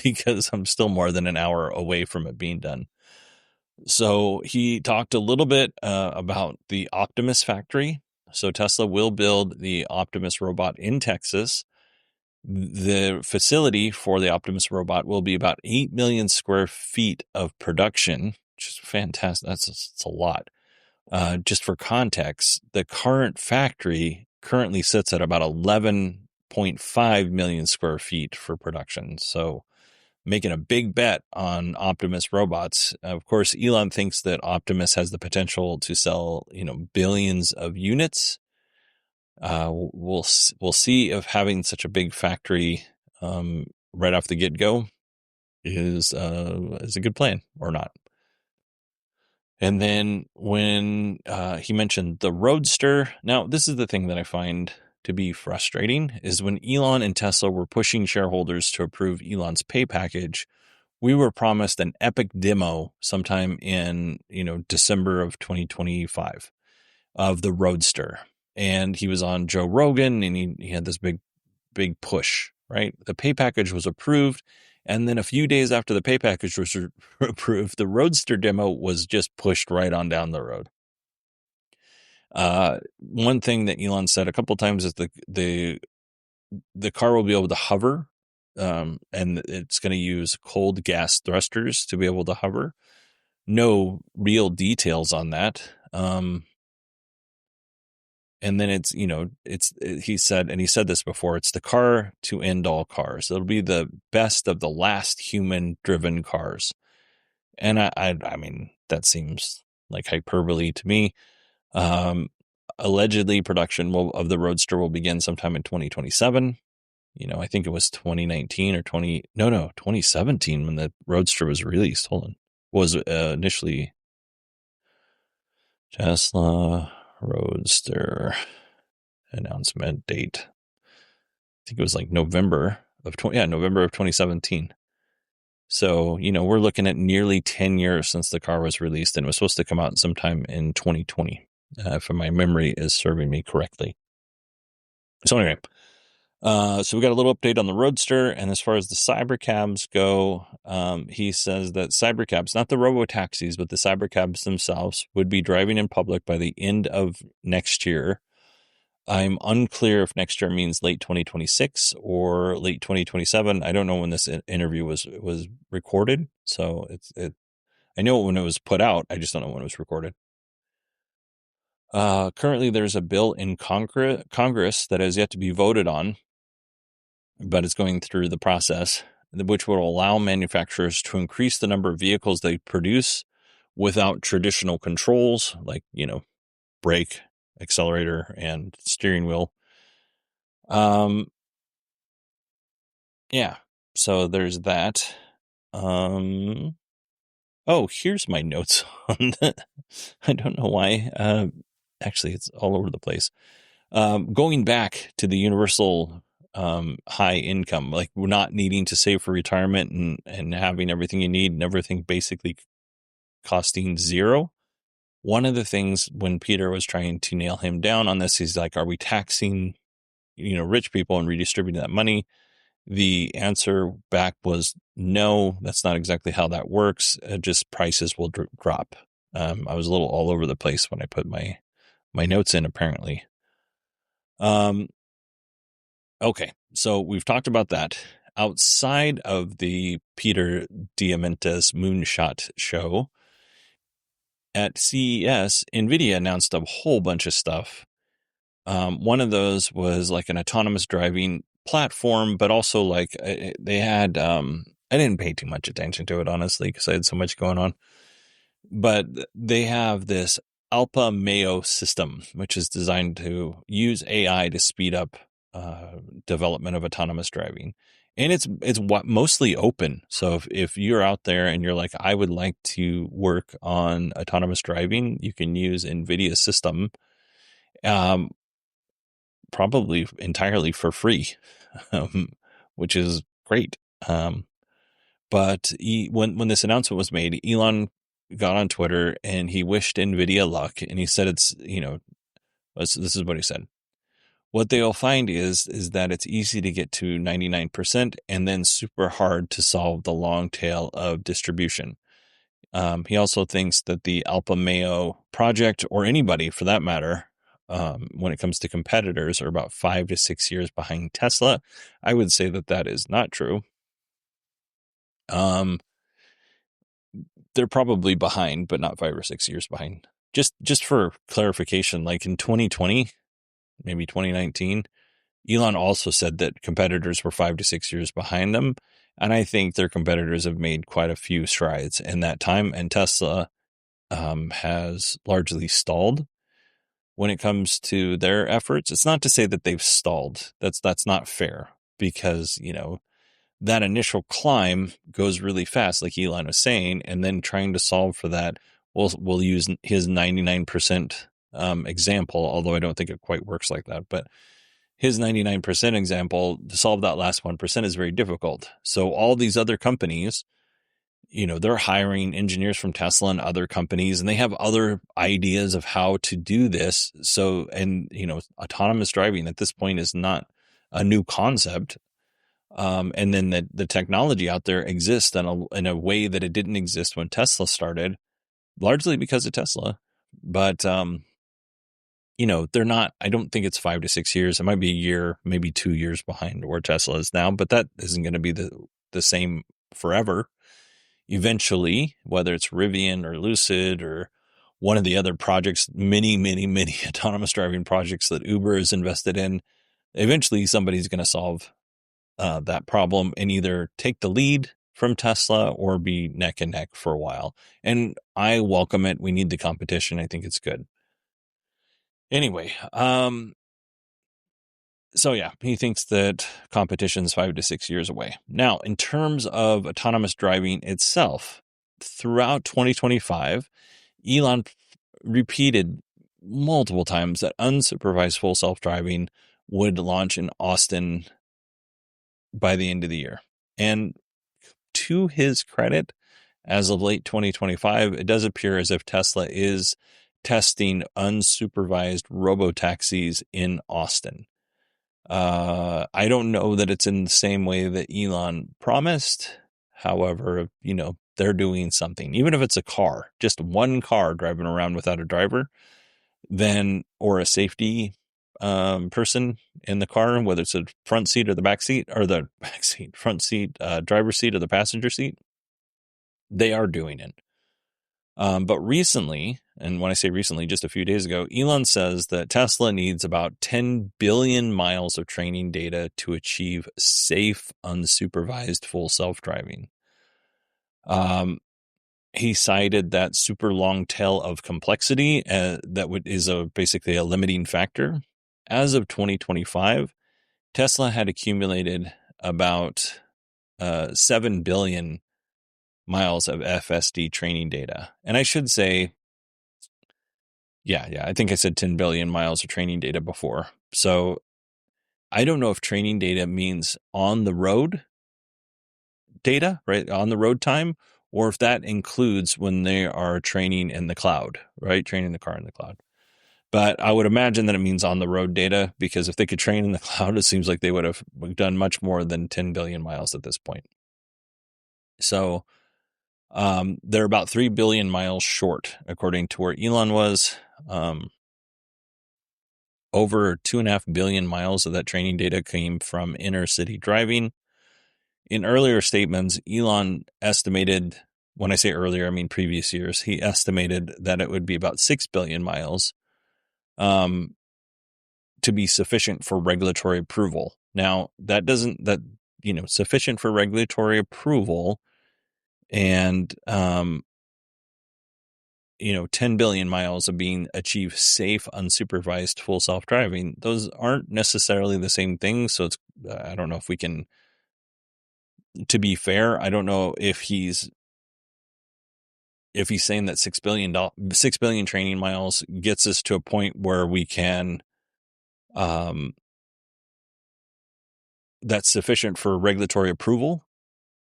because I'm still more than an hour away from it being done. So he talked a little bit about the Optimus factory. So Tesla will build the Optimus robot in Texas. The facility for the Optimus robot will be about 8 million square feet of production, which is fantastic. That's a lot. Just for context, the current factory currently sits at about 11.5 million square feet for production. So making a big bet on Optimus robots. Of course, Elon thinks that Optimus has the potential to sell, billions of units. We'll see if having such a big factory right off the get-go is a good plan or not. And then when he mentioned the Roadster, now this is the thing that I find to be frustrating, is when Elon and Tesla were pushing shareholders to approve Elon's pay package, we were promised an epic demo sometime in, December of 2025 of the Roadster. And he was on Joe Rogan and he had this big push, right? The pay package was approved. And then a few days after the pay package was approved, the Roadster demo was just pushed right on down the road. One thing that Elon said a couple times is the car will be able to hover, and it's going to use cold gas thrusters to be able to hover. No real details on that. And then he said this before, it's the car to end all cars. It'll be the best of the last human driven cars. And I mean, that seems like hyperbole to me. Allegedly production of the Roadster will begin sometime in 2027. I think it was 2019 or 2017 when the Roadster was released. Hold on. Was initially Tesla Roadster announcement date. I think it was like November of 2017. So, we're looking at nearly 10 years since the car was released, and it was supposed to come out sometime in 2020, if my memory is serving me correctly. So anyway, so we got a little update on the Roadster, and as far as the cybercabs go, he says that cybercabs, not the robo-taxis, but the cybercabs themselves, would be driving in public by the end of next year. I'm unclear if next year means late 2026 or late 2027. I don't know when this interview was recorded, so I know when it was put out. I just don't know when it was recorded. Currently, there's a bill in Congress that has yet to be voted on, but it's going through the process, which will allow manufacturers to increase the number of vehicles they produce without traditional controls like, brake, accelerator, and steering wheel. Yeah, so there's that. Oh, here's my notes on that. I don't know why. Actually, it's all over the place. Going back to the universal high income, like we're not needing to save for retirement and having everything you need and everything basically costing zero. One of the things when Peter was trying to nail him down on this, he's like, are we taxing, rich people and redistributing that money? The answer back was no, that's not exactly how that works. Just prices will drop. I was a little all over the place when I put my notes in, apparently. Okay, so we've talked about that. Outside of the Peter Diamandis moonshot show, at CES, NVIDIA announced a whole bunch of stuff. One of those was like an autonomous driving platform, but also like they had, I didn't pay too much attention to it, honestly, because I had so much going on. But they have this Alpha Mayo system, which is designed to use AI to speed up development of autonomous driving. And it's mostly open. So if you're out there and you're like, I would like to work on autonomous driving, you can use NVIDIA system, probably entirely for free, which is great. But when this announcement was made, Elon got on Twitter and he wished NVIDIA luck. And he said, this is what he said. What they'll find is that it's easy to get to 99% and then super hard to solve the long tail of distribution. He also thinks that the Alpha Mayo project, or anybody for that matter, when it comes to competitors, are about 5 to 6 years behind Tesla. I would say that is not true. They're probably behind, but not 5 or 6 years behind. Just for clarification, like in 2020, maybe 2019, Elon also said that competitors were 5 to 6 years behind them. And I think their competitors have made quite a few strides in that time. And Tesla has largely stalled when it comes to their efforts. It's not to say that they've stalled. That's not fair, because, that initial climb goes really fast, like Elon was saying, and then trying to solve for that, we'll use his 99% example, although I don't think it quite works like that. But his 99% example, to solve that last 1% is very difficult. So all these other companies, they're hiring engineers from Tesla and other companies, and they have other ideas of how to do this. So, and, autonomous driving at this point is not a new concept. And then the technology out there exists in a way that it didn't exist when Tesla started, largely because of Tesla. But, they're not, I don't think it's 5 to 6 years. It might be a year, maybe 2 years behind where Tesla is now, but that isn't going to be the same forever. Eventually, whether it's Rivian or Lucid or one of the other projects, many, many, many autonomous driving projects that Uber is invested in, eventually somebody's going to solve that problem and either take the lead from Tesla or be neck and neck for a while. And I welcome it. We need the competition. I think it's good. Anyway, so yeah, he thinks that competition is 5 to 6 years away. Now, in terms of autonomous driving itself, throughout 2025, Elon repeated multiple times that unsupervised full self-driving would launch in Austin by the end of the year. And to his credit, as of late 2025, it does appear as if Tesla is testing unsupervised robotaxis in Austin. I don't know that it's in the same way that Elon promised. However, they're doing something, even if it's a car, just one car driving around without a driver, or a safety person in the car, whether it's the front seat or the back seat, or the front seat, driver's seat or the passenger seat, they are doing it. But recently, and when I say recently, just a few days ago, Elon says that Tesla needs about 10 billion miles of training data to achieve safe, unsupervised full self-driving. He cited that super long tail of complexity is basically a limiting factor. As of 2025, Tesla had accumulated about 7 billion miles of FSD training data. And I should say, I think I said 10 billion miles of training data before. So I don't know if training data means on the road data, right? On the road time, or if that includes when they are training in the cloud, right? Training the car in the cloud. But I would imagine that it means on the road data, because if they could train in the cloud, it seems like they would have done much more than 10 billion miles at this point. So they're about 3 billion miles short, according to where Elon was. Over 2.5 billion miles of that training data came from inner city driving. In earlier statements, Elon estimated, when I say earlier, I mean previous years, he estimated that it would be about 6 billion miles to be sufficient for regulatory approval. Now, sufficient for regulatory approval and, 10 billion miles of being achieve safe, unsupervised full self-driving, those aren't necessarily the same thing. So I don't know if we can to be fair, I don't know if he's saying that 6 billion training miles gets us to a point where we can, that's sufficient for regulatory approval.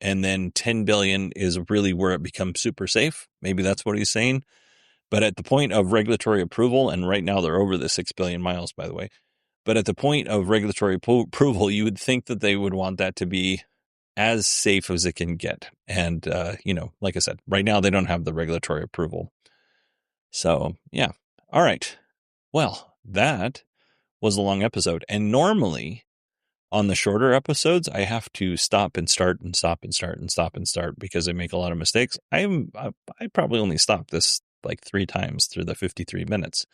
And then 10 billion is really where it becomes super safe. Maybe that's what he's saying. But at the point of regulatory approval, and right now they're over the 6 billion miles, by the way. But at the point of regulatory approval, you would think that they would want that to be as safe as it can get. And, like I said, right now they don't have the regulatory approval. So, yeah. All right. Well, that was a long episode. And normally on the shorter episodes, I have to stop and start and stop and start and stop and start because I make a lot of mistakes. I probably only stopped this like 3 times through the 53 minutes.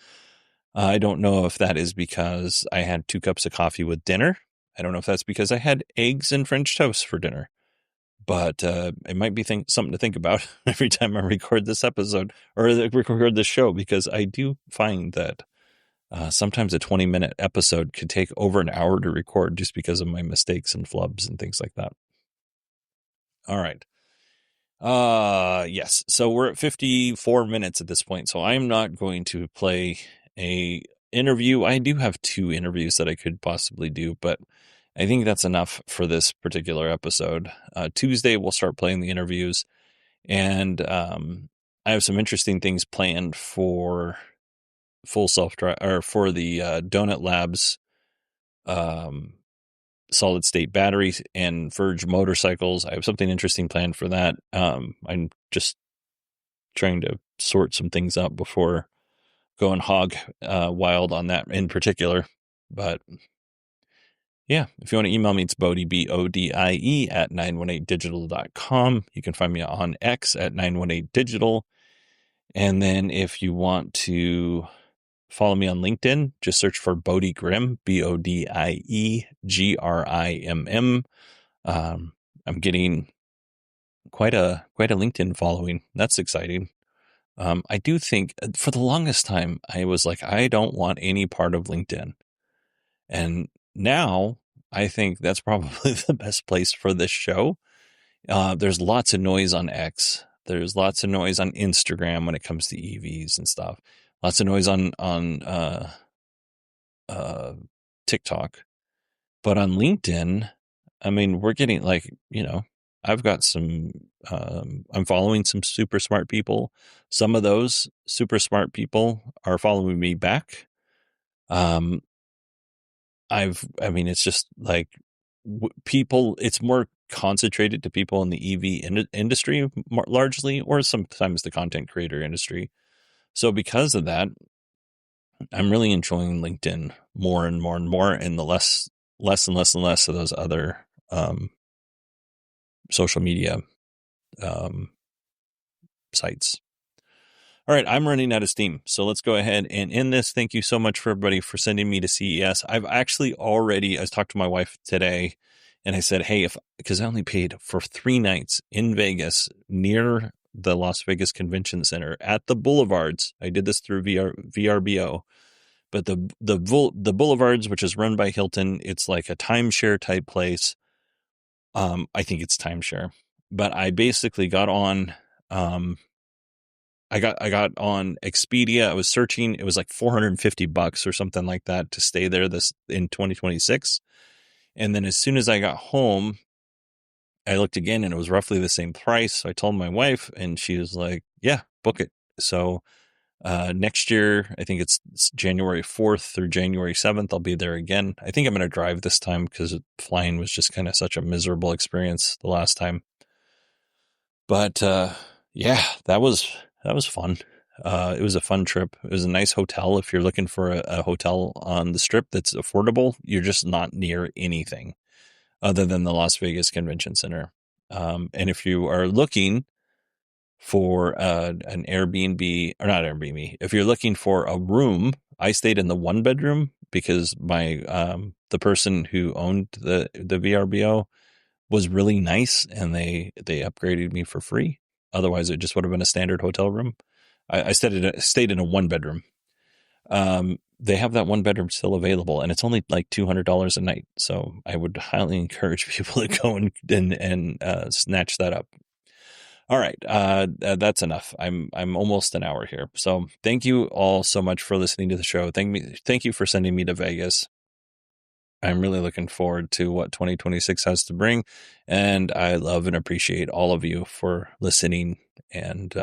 I don't know if that is because I had 2 cups of coffee with dinner. I don't know if that's because I had eggs and French toast for dinner. But it might be something to think about every time I record this episode or record this show, because I do find that sometimes a 20-minute episode could take over an hour to record just because of my mistakes and flubs and things like that. All right. Yes. So we're at 54 minutes at this point. So I'm not going to play a interview. I do have 2 interviews that I could possibly do, but I think that's enough for this particular episode. Tuesday, we'll start playing the interviews, and I have some interesting things planned for full self-drive, or for the Donut Labs solid state batteries and Verge motorcycles. I have something interesting planned for that. I'm just trying to sort some things out before going hog wild on that in particular. But yeah, if you want to email me, it's Bodie, BODIE at 918digital.com. You can find me on X at 918digital. And then if you want to follow me on LinkedIn, just search for Bodie Grimm, BODIEGRIMM. I'm getting quite a LinkedIn following. That's exciting. I do think for the longest time, I was like, I don't want any part of LinkedIn. And now I think that's probably the best place for this show. There's lots of noise on X. There's lots of noise on Instagram when it comes to EVs and stuff. Lots of noise on TikTok. But on LinkedIn, I mean, we're getting I've got some, I'm following some super smart people. Some of those super smart people are following me back. It's just like people, it's more concentrated to people in the EV industry largely, or sometimes the content creator industry. So because of that, I'm really enjoying LinkedIn more and more and more, and the less and less and less of those other social media sites. All right, I'm running out of steam, so let's go ahead and end this. Thank you so much for everybody for sending me to CES. I've actually I talked to my wife today, and I said, hey, because I only paid for 3 nights in Vegas near the Las Vegas Convention Center at the Boulevards. I did this through VRBO, but the Boulevards, which is run by Hilton, it's like a timeshare type place. I think it's timeshare, but I basically got on. I got on Expedia. I was searching. It was like $450 or something like that to stay there in 2026. And then as soon as I got home, I looked again and it was roughly the same price. So I told my wife and she was like, yeah, book it. So next year, I think it's January 4th through January 7th. I'll be there again. I think I'm going to drive this time because flying was just kind of such a miserable experience the last time. But yeah, that was fun. It was a fun trip. It was a nice hotel. If you're looking for a hotel on the Strip that's affordable, you're just not near anything other than the Las Vegas Convention Center. And if you are looking for an Airbnb, or not Airbnb, if you're looking for a room, I stayed in the 1-bedroom because the person who owned the VRBO was really nice, and they upgraded me for free. Otherwise, it just would have been a standard hotel room. I stayed in a 1-bedroom. they have that one bedroom still available, and it's only like $200 a night. So I would highly encourage people to go and snatch that up. All right. That's enough. I'm almost an hour here. So thank you all so much for listening to the show. Thank you for sending me to Vegas. I'm really looking forward to what 2026 has to bring. And I love and appreciate all of you for listening and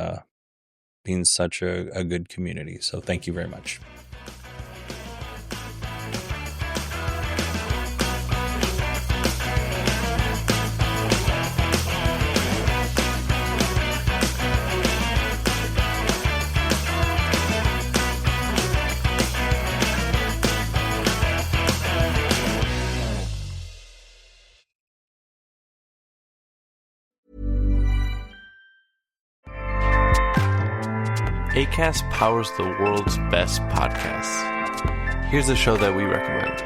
being such a good community. So thank you very much. Acast powers the world's best podcasts. Here's a show that we recommend.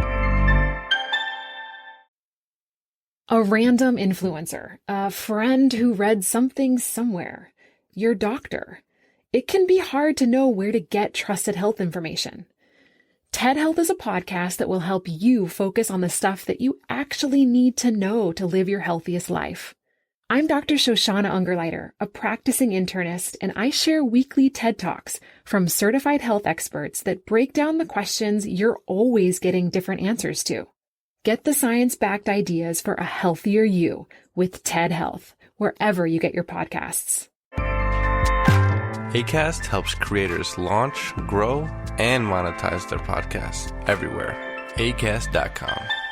A random influencer, a friend who read something somewhere, your doctor. It can be hard to know where to get trusted health information. TED Health is a podcast that will help you focus on the stuff that you actually need to know to live your healthiest life. I'm Dr. Shoshana Ungerleider, a practicing internist, and I share weekly TED Talks from certified health experts that break down the questions you're always getting different answers to. Get the science-backed ideas for a healthier you with TED Health, wherever you get your podcasts. Acast helps creators launch, grow, and monetize their podcasts everywhere. Acast.com.